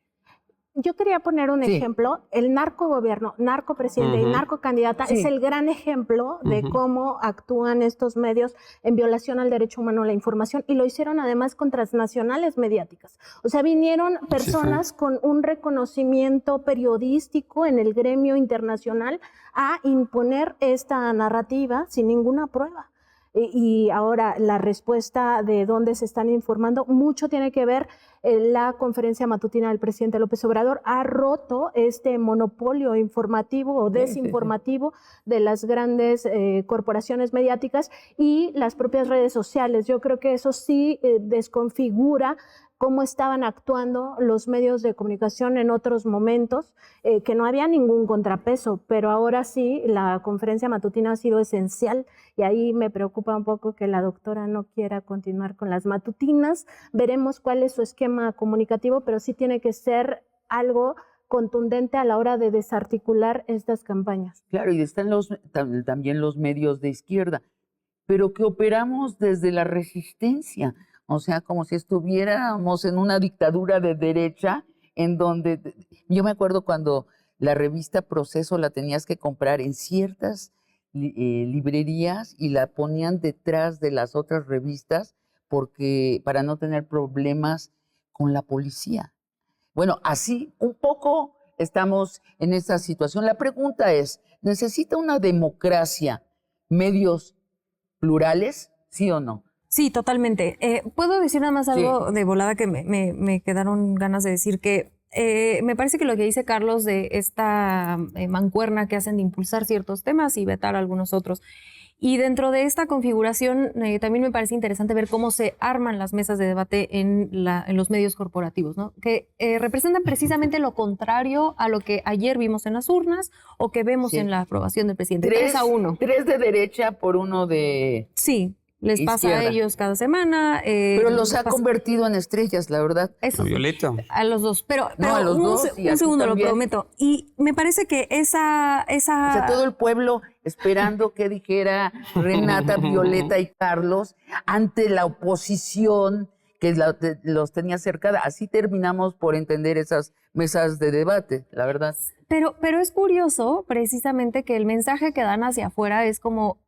Yo quería poner un ejemplo. El narcogobierno, narcopresidente y narcocandidata es el gran ejemplo de cómo actúan estos medios en violación al derecho humano a la información, y lo hicieron además con transnacionales mediáticas. O sea, vinieron personas con un reconocimiento periodístico en el gremio internacional a imponer esta narrativa sin ninguna prueba. Y ahora la respuesta de dónde se están informando, mucho tiene que ver. La conferencia matutina del presidente López Obrador ha roto este monopolio informativo o desinformativo de las grandes corporaciones mediáticas y las propias redes sociales. Yo creo que eso sí desconfigura cómo estaban actuando los medios de comunicación en otros momentos, que no había ningún contrapeso, pero ahora sí la conferencia matutina ha sido esencial, y ahí me preocupa un poco que la doctora no quiera continuar con las matutinas. Veremos cuál es su esquema comunicativo, pero sí tiene que ser algo contundente a la hora de desarticular estas campañas. Claro, y están también los medios de izquierda, pero que operamos desde la resistencia. O sea, como si estuviéramos en una dictadura de derecha, en donde yo me acuerdo cuando la revista Proceso la tenías que comprar en ciertas librerías y la ponían detrás de las otras revistas para no tener problemas con la policía. Bueno, así un poco estamos en esta situación. La pregunta es, ¿necesita una democracia medios plurales, sí o no? Sí, totalmente. ¿Puedo decir nada más algo de volada que me quedaron ganas de decir? Que me parece que lo que dice Carlos de esta mancuerna que hacen de impulsar ciertos temas y vetar algunos otros. Y dentro de esta configuración también me parece interesante ver cómo se arman las mesas de debate en los medios corporativos, ¿no? Que representan precisamente lo contrario a lo que ayer vimos en las urnas o que vemos en la aprobación del presidente. 3-1. 3 de derecha por 1 de... Sí. Les pasa a izquierda. ellos cada semana. Pero los les ha pasa- convertido en estrellas, la verdad. Eso A sí, Violeta. a los dos. Pero A los dos, y a un ti segundo, lo también. prometo. Y me parece que esa O sea, todo el pueblo esperando que dijera Renata, Violeta y Carlos ante la oposición que los tenía cercada. Así terminamos por entender esas mesas de debate, la verdad. Pero es curioso precisamente que el mensaje que dan hacia afuera es como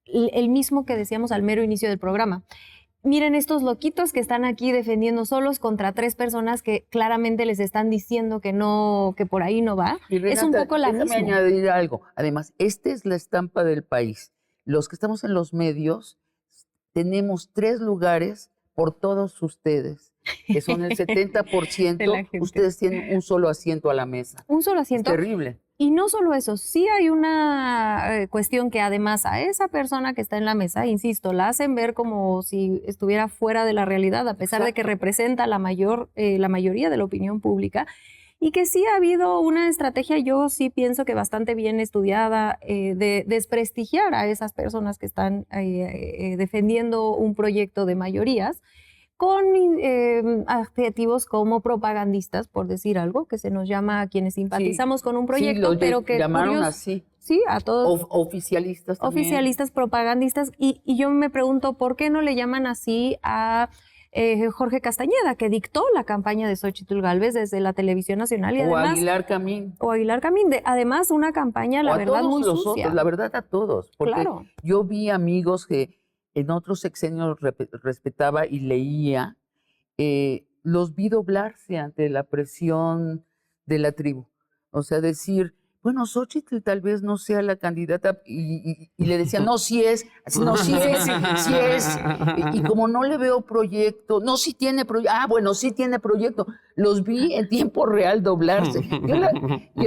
el mismo que decíamos al mero inicio del programa. Miren estos loquitos que están aquí defendiendo solos contra 3 personas que claramente les están diciendo que no, que por ahí no va. Y Es un Renata, poco la déjame misma. añadir algo. Además, esta es la estampa del país. Los que estamos en los medios tenemos 3 lugares por todos ustedes, que son el 70%. De la gente. Ustedes tienen un solo asiento a la mesa. Un solo Es asiento. terrible. Y no solo eso, sí hay una cuestión que además a esa persona que está en la mesa, insisto, la hacen ver como si estuviera fuera de la realidad, a pesar de que Exacto. representa la mayoría de la opinión pública, y que sí ha habido una estrategia, yo sí pienso que bastante bien estudiada, de desprestigiar a esas personas que están defendiendo un proyecto de mayorías, con adjetivos como propagandistas, por decir algo, que se nos llama a quienes simpatizamos con un proyecto, sí, pero que llamaron curioso- así. sí, a todos Oficialistas también. oficialistas, propagandistas, y yo me pregunto por qué no le llaman así a Jorge Castañeda, que dictó la campaña de Xóchitl Gálvez desde la televisión nacional y O además Aguilar Camín. o Aguilar Camín, además una campaña, la O a verdad, todos muy los sucia. otros, la verdad a todos. Porque Claro. yo vi amigos que en otros sexenios respetaba y leía, los vi doblarse ante la presión de la tribu. O sea, decir, bueno, Xóchitl tal vez no sea la candidata, y le decían, no, sí es, no, sí es, sí es. Y como no le veo proyecto, no, sí tiene proyecto, bueno, sí tiene proyecto. Los vi en tiempo real doblarse.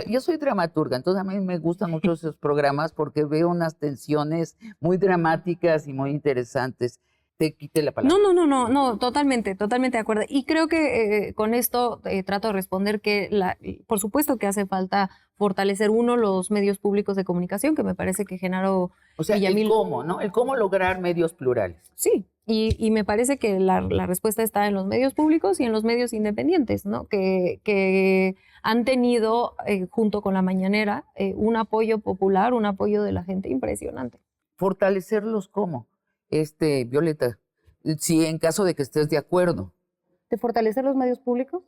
Yo soy dramaturga, entonces a mí me gustan mucho esos programas porque veo unas tensiones muy dramáticas y muy interesantes. Te quité la palabra. No, totalmente de acuerdo. Y creo que con esto trato de responder que, por supuesto que hace falta fortalecer los medios públicos de comunicación, que me parece que Genaro O sea, Villamil... el cómo, ¿no? El cómo lograr medios plurales. Sí, y me parece que la respuesta está en los medios públicos y en los medios independientes, ¿no? Que han tenido, junto con la mañanera, un apoyo popular, un apoyo de la gente impresionante. Fortalecerlos cómo, Violeta, si en caso de que estés de acuerdo. ¿De fortalecer los medios públicos?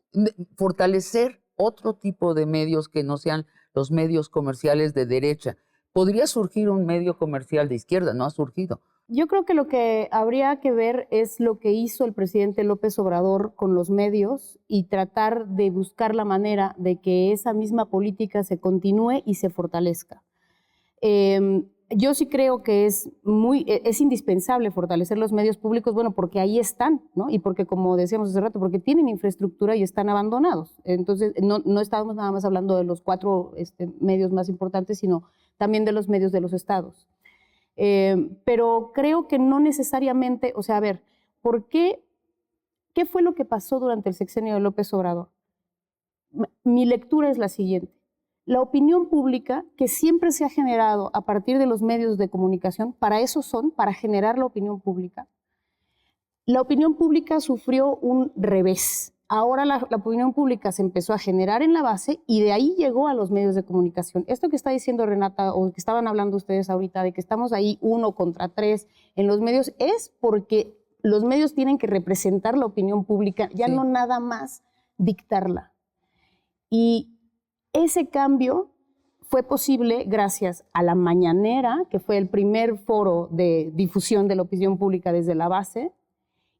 Fortalecer otro tipo de medios que no sean los medios comerciales de derecha. Podría surgir un medio comercial de izquierda, no ha surgido. Yo creo que lo que habría que ver es lo que hizo el presidente López Obrador con los medios y tratar de buscar la manera de que esa misma política se continúe y se fortalezca. Yo sí creo que es indispensable fortalecer los medios públicos, bueno, porque ahí están, ¿no? Y porque, como decíamos hace rato, porque tienen infraestructura y están abandonados. Entonces, no estábamos nada más hablando de los 4 medios más importantes, sino también de los medios de los estados. Pero creo que no necesariamente, o sea, a ver, ¿qué fue lo que pasó durante el sexenio de López Obrador? Mi lectura es la siguiente. La opinión pública, que siempre se ha generado a partir de los medios de comunicación, para eso son, para generar la opinión pública. La opinión pública sufrió un revés. Ahora la opinión pública se empezó a generar en la base y de ahí llegó a los medios de comunicación. Esto que está diciendo Renata, o que estaban hablando ustedes ahorita, de que estamos ahí 1 contra 3 en los medios, es porque los medios tienen que representar la opinión pública, ya Sí. no nada más dictarla. Y ese cambio fue posible gracias a la Mañanera, que fue el primer foro de difusión de la opinión pública desde la base,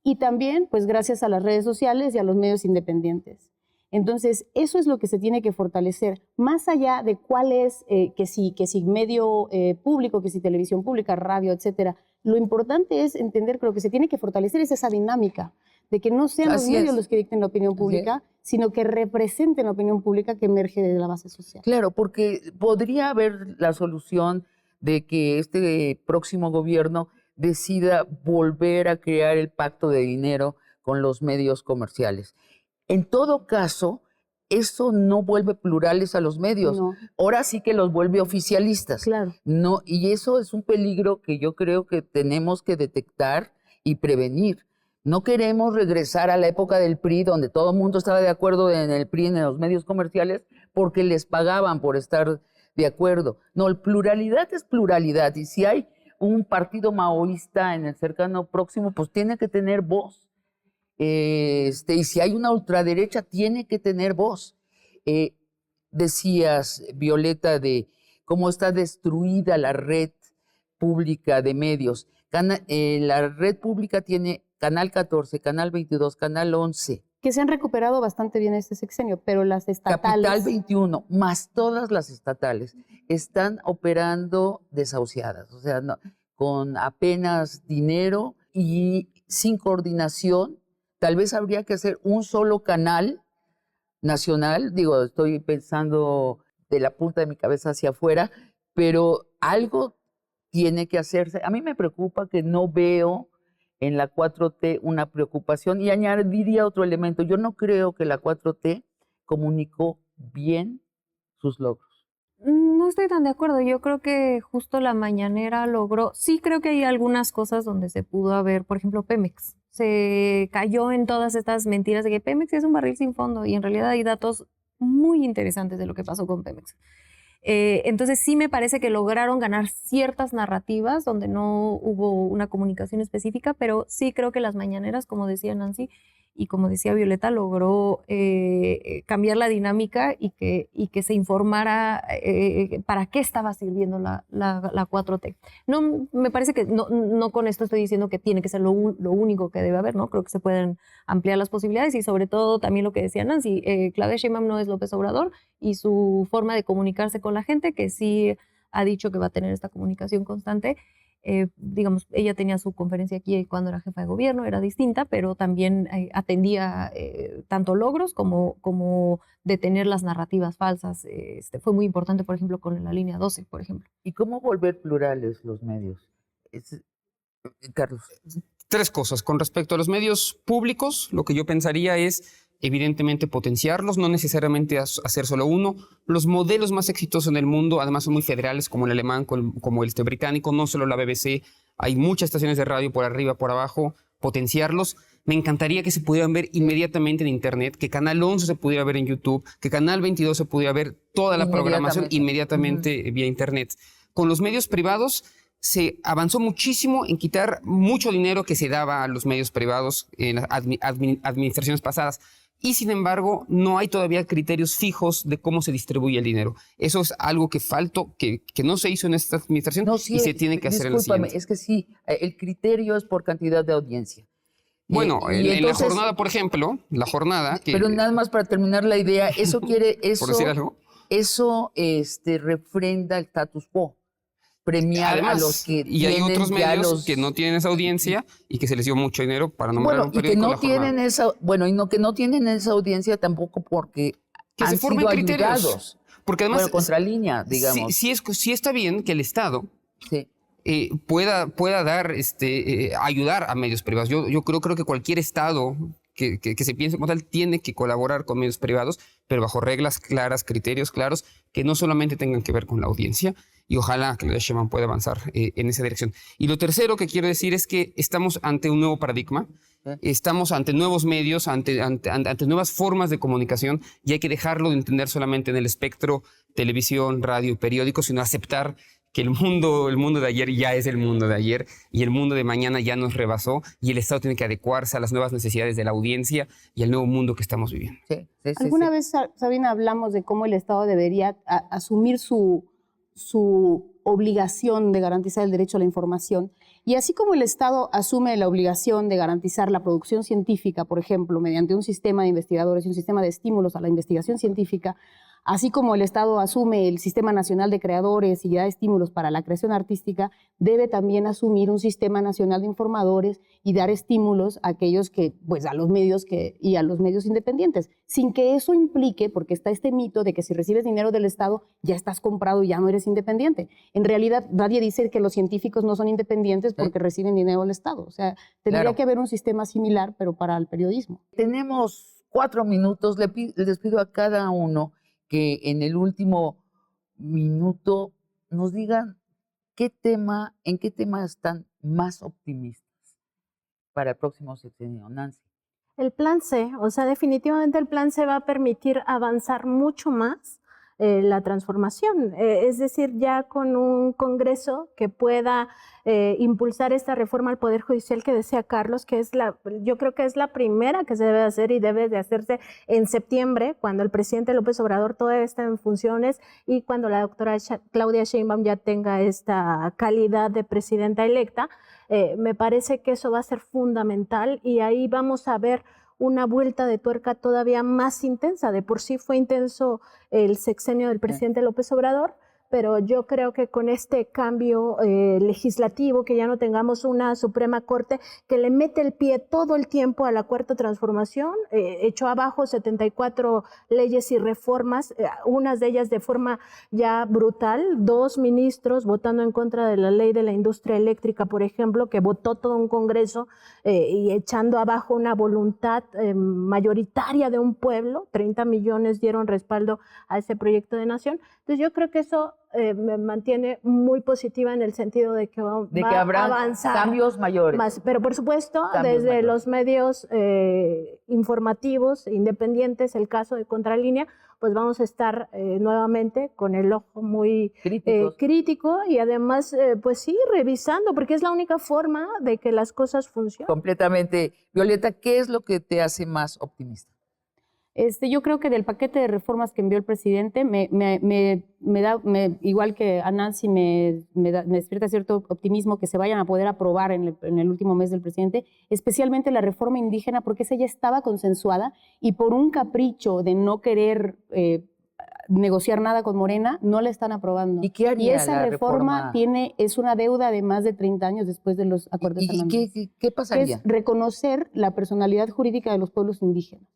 y también pues gracias a las redes sociales y a los medios independientes. Entonces, eso es lo que se tiene que fortalecer, más allá de cuál es, que si medio público, que si televisión pública, radio, etcétera. Lo importante es entender que lo que se tiene que fortalecer es esa dinámica, de que no sean los Así medios es. los que dicten la opinión pública, sino que representen la opinión pública que emerge de la base social. Claro, porque podría haber la solución de que este próximo gobierno decida volver a crear el pacto de dinero con los medios comerciales. En todo caso, eso no vuelve plurales a los medios. No. Ahora sí que los vuelve oficialistas. Claro. No, y eso es un peligro que yo creo que tenemos que detectar y prevenir. No queremos regresar a la época del PRI, donde todo el mundo estaba de acuerdo en el PRI, en los medios comerciales, porque les pagaban por estar de acuerdo. No, la pluralidad es pluralidad, y si hay un partido maoísta en el cercano próximo, pues tiene que tener voz. Y si hay una ultraderecha, tiene que tener voz. Decías, Violeta, de cómo está destruida la red pública de medios. La red pública tiene Canal 14, Canal 22, Canal 11. Que se han recuperado bastante bien este sexenio, pero las estatales... Capital 21, más todas las estatales, están operando desahuciadas, o sea, con apenas dinero y sin coordinación. Tal vez habría que hacer un solo canal nacional, digo, estoy pensando de la punta de mi cabeza hacia afuera, pero algo tiene que hacerse. A mí me preocupa que no veo en la 4T una preocupación, y añadiría otro elemento. Yo no creo que la 4T comunicó bien sus logros. No estoy tan de acuerdo. Yo creo que justo la mañanera logró. Sí, creo que hay algunas cosas donde se pudo haber, por ejemplo, Pemex. Se cayó en todas estas mentiras de que Pemex es un barril sin fondo, y en realidad hay datos muy interesantes de lo que pasó con Pemex. Entonces sí me parece que lograron ganar ciertas narrativas donde no hubo una comunicación específica, pero sí creo que las mañaneras, como decía Nancy y como decía Violeta, logró cambiar la dinámica y que se informara para qué estaba sirviendo la 4T. No, me parece que no con esto estoy diciendo que tiene que ser lo único que debe haber, ¿no? Creo que se pueden ampliar las posibilidades, y sobre todo también lo que decía Nancy, Claudia Sheinbaum no es López Obrador, y su forma de comunicarse con la gente, que sí ha dicho que va a tener esta comunicación constante. Digamos, ella tenía su conferencia aquí cuando era jefa de gobierno, era distinta, pero también atendía tanto logros como detener las narrativas falsas. Fue muy importante, por ejemplo, con la línea 12, por ejemplo. ¿Y cómo volver plurales los medios? Carlos. Tres cosas. Con respecto a los medios públicos, lo que yo pensaría es, evidentemente, potenciarlos, no necesariamente hacer solo uno. Los modelos más exitosos en el mundo, además, son muy federales, como el alemán, como el británico, no solo la BBC. Hay muchas estaciones de radio por arriba, por abajo, potenciarlos. Me encantaría que se pudieran ver inmediatamente en Internet, que Canal 11 se pudiera ver en YouTube, que Canal 22 se pudiera ver toda la programación inmediatamente vía Internet. Con los medios privados se avanzó muchísimo en quitar mucho dinero que se daba a los medios privados en las administraciones pasadas. Y sin embargo, no hay todavía criterios fijos de cómo se distribuye el dinero. Eso es algo que faltó, que no se hizo en esta administración y se tiene que hacer en la siguiente. Es que sí, el criterio es por cantidad de audiencia. Bueno, en la jornada, por ejemplo, la jornada... Pero nada más para terminar la idea, eso quiere... ¿Por decir algo? Eso refrenda el status quo. Premiar Además, a los que y hay otros medios que no tienen esa audiencia y que se les dio mucho dinero para nombrar un periódico. Que no tienen esa audiencia tampoco porque que han se formen sido criterios. Ayudados. Porque además, contralínea, digamos. Sí está bien que el Estado pueda dar, ayudar a medios privados. Yo creo que cualquier Estado que se piense como tal tiene que colaborar con medios privados, pero bajo reglas claras, criterios claros, que no solamente tengan que ver con la audiencia, y ojalá que la Sheinbaum pueda avanzar en esa dirección. Y lo tercero que quiero decir es que estamos ante un nuevo paradigma, estamos ante nuevos medios, ante nuevas formas de comunicación, y hay que dejarlo de entender solamente en el espectro televisión, radio, periódico, sino aceptar que el mundo de ayer ya es el mundo de ayer, y el mundo de mañana ya nos rebasó, y el Estado tiene que adecuarse a las nuevas necesidades de la audiencia y al nuevo mundo que estamos viviendo. Alguna vez, Sabina, hablamos de cómo el Estado debería asumir su obligación de garantizar el derecho a la información. Y así como el Estado asume la obligación de garantizar la producción científica, por ejemplo, mediante un sistema de investigadores y un sistema de estímulos a la investigación científica, así como el Estado asume el Sistema Nacional de Creadores y da estímulos para la creación artística, debe también asumir un Sistema Nacional de Informadores y dar estímulos a aquellos que, pues a los medios y a los medios independientes, sin que eso implique, porque está este mito de que si recibes dinero del Estado ya estás comprado y ya no eres independiente. En realidad, nadie dice que los científicos no son independientes porque reciben dinero del Estado. O sea, tendría que haber un sistema similar, pero para el periodismo. Tenemos 4 minutos. Les pido a cada uno que en el último minuto nos digan en qué tema están más optimistas para el próximo sexenio. Nancy. El plan C, o sea, definitivamente el plan C va a permitir avanzar mucho más la transformación, es decir, ya con un Congreso que pueda impulsar esta reforma al Poder Judicial que decía Carlos, que yo creo que es la primera que se debe hacer y debe de hacerse en septiembre, cuando el presidente López Obrador todavía está en funciones y cuando la doctora Claudia Sheinbaum ya tenga esta calidad de presidenta electa. Me parece que eso va a ser fundamental y ahí vamos a ver una vuelta de tuerca todavía más intensa. De por sí fue intenso el sexenio del presidente López Obrador, pero yo creo que con este cambio legislativo, que ya no tengamos una Suprema Corte que le mete el pie todo el tiempo a la Cuarta Transformación, echó abajo 74 leyes y reformas, unas de ellas de forma ya brutal, 2 ministros votando en contra de la ley de la industria eléctrica, por ejemplo, que votó todo un Congreso y echando abajo una voluntad mayoritaria de un pueblo. 30 millones dieron respaldo a ese proyecto de nación. Entonces yo creo que eso me mantiene muy positiva en el sentido de que habrá a avanzar cambios mayores. Pero por supuesto, Cambios desde mayores. los medios informativos independientes, el caso de Contralínea, pues vamos a estar nuevamente con el ojo muy crítico y además, pues sí, revisando, porque es la única forma de que las cosas funcionen. Completamente. Violeta, ¿qué es lo que te hace más optimista? Yo creo que del paquete de reformas que envió el presidente, igual que a Nancy, me despierta cierto optimismo que se vayan a poder aprobar en el último mes del presidente, especialmente la reforma indígena, porque esa ya estaba consensuada y por un capricho de no querer negociar nada con Morena, no la están aprobando. ¿Y qué haría esa la reforma es una deuda de más de 30 años después de los acuerdos ¿Y qué pasaría? Es reconocer la personalidad jurídica de los pueblos indígenas.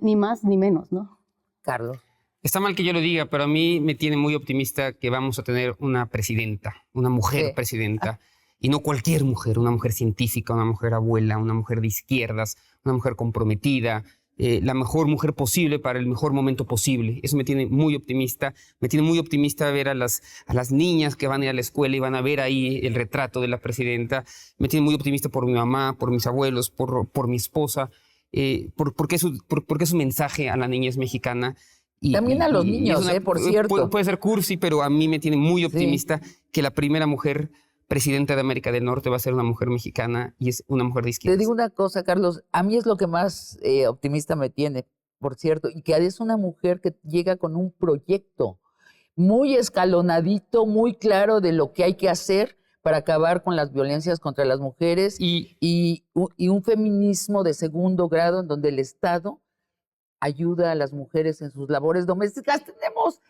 Ni más ni menos, ¿no? Carlos. Está mal que yo lo diga, pero a mí me tiene muy optimista que vamos a tener una presidenta, una mujer presidenta, y no cualquier mujer, una mujer científica, una mujer abuela, una mujer de izquierdas, una mujer comprometida, la mejor mujer posible para el mejor momento posible. Eso me tiene muy optimista. Me tiene muy optimista ver a las niñas que van a ir a la escuela y van a ver ahí el retrato de la presidenta. Me tiene muy optimista por mi mamá, por mis abuelos, por mi esposa. Porque es un mensaje a la niñez mexicana. También a los niños, por cierto. Puede ser cursi, pero a mí me tiene muy optimista que la primera mujer presidenta de América del Norte va a ser una mujer mexicana y es una mujer de izquierda. Te digo una cosa, Carlos, a mí es lo que más optimista me tiene, por cierto, y que es una mujer que llega con un proyecto muy escalonadito, muy claro de lo que hay que hacer para acabar con las violencias contra las mujeres y un feminismo de segundo grado en donde el Estado ayuda a las mujeres en sus labores domésticas. Tenemos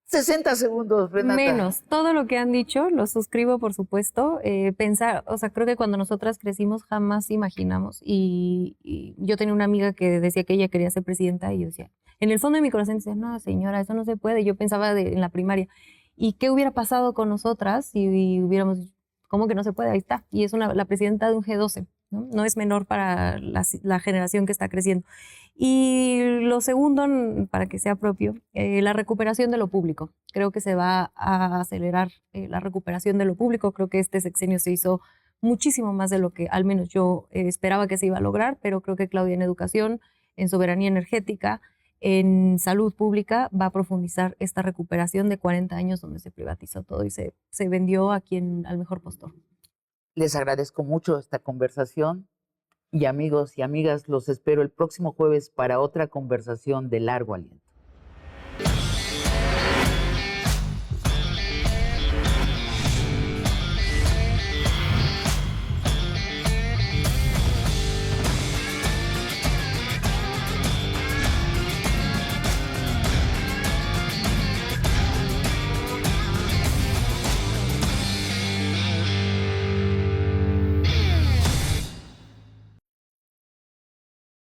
60 segundos, Renata. Menos. Todo lo que han dicho lo suscribo, por supuesto. Creo que cuando nosotras crecimos jamás imaginamos. Y yo tenía una amiga que decía que ella quería ser presidenta y yo decía, en el fondo de mi corazón decía, no, señora, eso no se puede. Yo pensaba en la primaria. ¿Y qué hubiera pasado con nosotras si hubiéramos, cómo que no se puede? Ahí está. Y es la presidenta de un G12, ¿no? No es menor para la generación que está creciendo. Y lo segundo, para que sea propio, la recuperación de lo público. Creo que se va a acelerar la recuperación de lo público. Creo que este sexenio se hizo muchísimo más de lo que al menos yo esperaba que se iba a lograr, pero creo que Claudia en educación, en soberanía energética, en salud pública va a profundizar esta recuperación de 40 años donde se privatizó todo y se vendió a al mejor postor. Les agradezco mucho esta conversación y amigos y amigas, los espero el próximo jueves para otra conversación de largo aliento.